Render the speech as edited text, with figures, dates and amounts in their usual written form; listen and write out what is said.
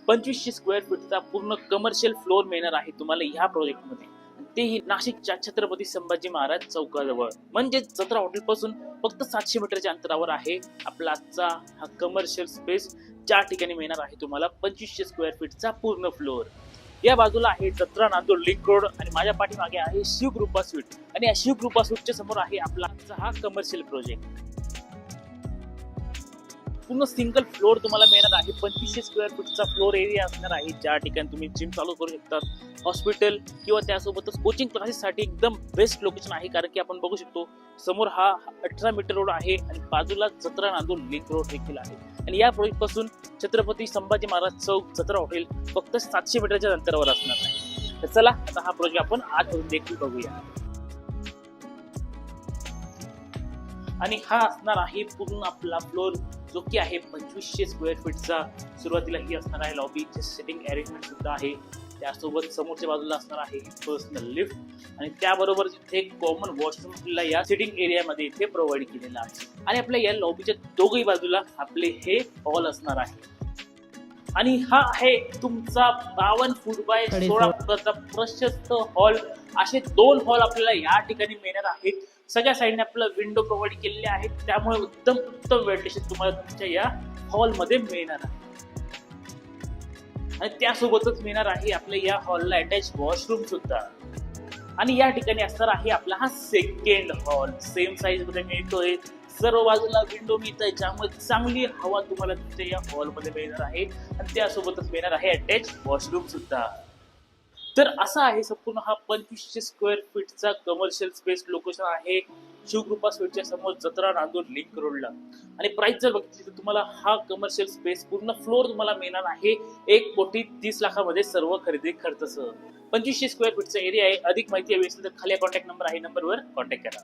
2500 square फीटचा पूर्ण commercial floor मिळणार आहे तुम्हाला ह्या प्रोजेक्टमध्ये, तेही नाशिकच्या छत्रपती संभाजी महाराज चौकाजवळ. म्हणजे जत्रा हॉटेल पासून फक्त 700 मीटरच्या अंतरावर आहे आपला आजचा हा कमर्शियल स्पेस, ज्या ठिकाणी मिळणार आहे तुम्हाला 2500 स्क्वेअर फीटचा पूर्ण फ्लोर. या बाजूला आहे जत्रा नांदूर लिंक रोड आणि माझ्या पाठीमागे आहे शिवकृपा स्वीट, आणि या शिवकृपा स्वीटच्या समोर आहे आपला आजचा हा कमर्शियल प्रोजेक्ट. पूर्ण सिंगल फ्लोर तुम्हाला मिळणार आहे. 2500 स्क्वेअर फीटचा फ्लोर एरिया असणार आहे, ज्या ठिकाणी तुम्ही जिम चालू करू शकता, हॉस्पिटल किंवा त्यासोबतच कोचिंग क्लासेससाठी एकदम बेस्ट लोकेशन आहे. कारण की आपण बघू शकतो समोर हा 18 मीटर रोड आहे आणि बाजूला जत्रा नांदूर लिंक रोड देखील आहे. आणि या प्रोजेक्ट पासून छत्रपती संभाजी महाराज चौक जत्रा हॉटेल फक्त 700 मीटरच्या अंतरावर असणार आहे. तर चला आता हा प्रोजेक्ट आपण आतमधून देखील बघूया. आणि हा असणार आहे पूर्ण आपला फ्लोर, जो की आहे 2500 स्क्वेअर फीटचा. सुरुवातीला ही असणार आहे लॉबीचे सिटिंग अरेंजमेंट सुद्धा आहे. त्यासोबत समोरच्या बाजूला असणार आहे पर्सनल लिफ्ट, आणि त्याबरोबर इथे कॉमन वॉशरूम आपल्याला या सिटिंग एरियामध्ये इथे प्रोव्हाइड केलेला आहे. आणि आपल्या या लॉबीच्या दोघही बाजूला आपले हे हॉल असणार आहे. आणि हा आहे तुमचा 52 फूट बाय 16 फुटाचा प्रशस्त हॉल. असे 2 हॉल आपल्याला या ठिकाणी मिळणार आहेत. सगळ्या साईडने आपल्याला विंडो प्रोव्हाइड केलेले आहेत, त्यामुळे उत्तम व्हेंटिलेशन तुम्हाला तुमच्या या हॉलमध्ये मिळणार आहे. आणि त्यासोबतच मिळणार आहे आपल्या या हॉलला अटॅच वॉशरूम सुद्धा. आणि या ठिकाणी असणार आहे आपला हा सेकंड हॉल, सेम साईज मध्ये मिळतोय. सर्व बाजूला विंडो मिळत आहे, ज्यामुळे चांगली हवा तुम्हाला तुमच्या या हॉलमध्ये मिळणार आहे. आणि त्यासोबतच मिळणार आहे अटॅच वॉशरूम सुद्धा. तर असा आहे संपूर्ण हा 2500 स्क्वेअर फीटचा कमर्शियल स्पेस. लोकेशन आहे शिवकृपा स्वीटच्या समोर जत्रा नांदूर लिंक रोडला. आणि प्राइस जर बघितली तर तुम्हाला हा कमर्शियल स्पेस पूर्ण फ्लोर तुम्हाला मिळणार आहे 1,30,00,000 सर्व खरेदी खर्चासह. 2500 स्क्वेअर फीटचा एरिया आहे. अधिक माहिती हवी असेल तर खाली कॉन्टॅक्ट नंबर आहे, नंबरवर कॉन्टॅक्ट करा.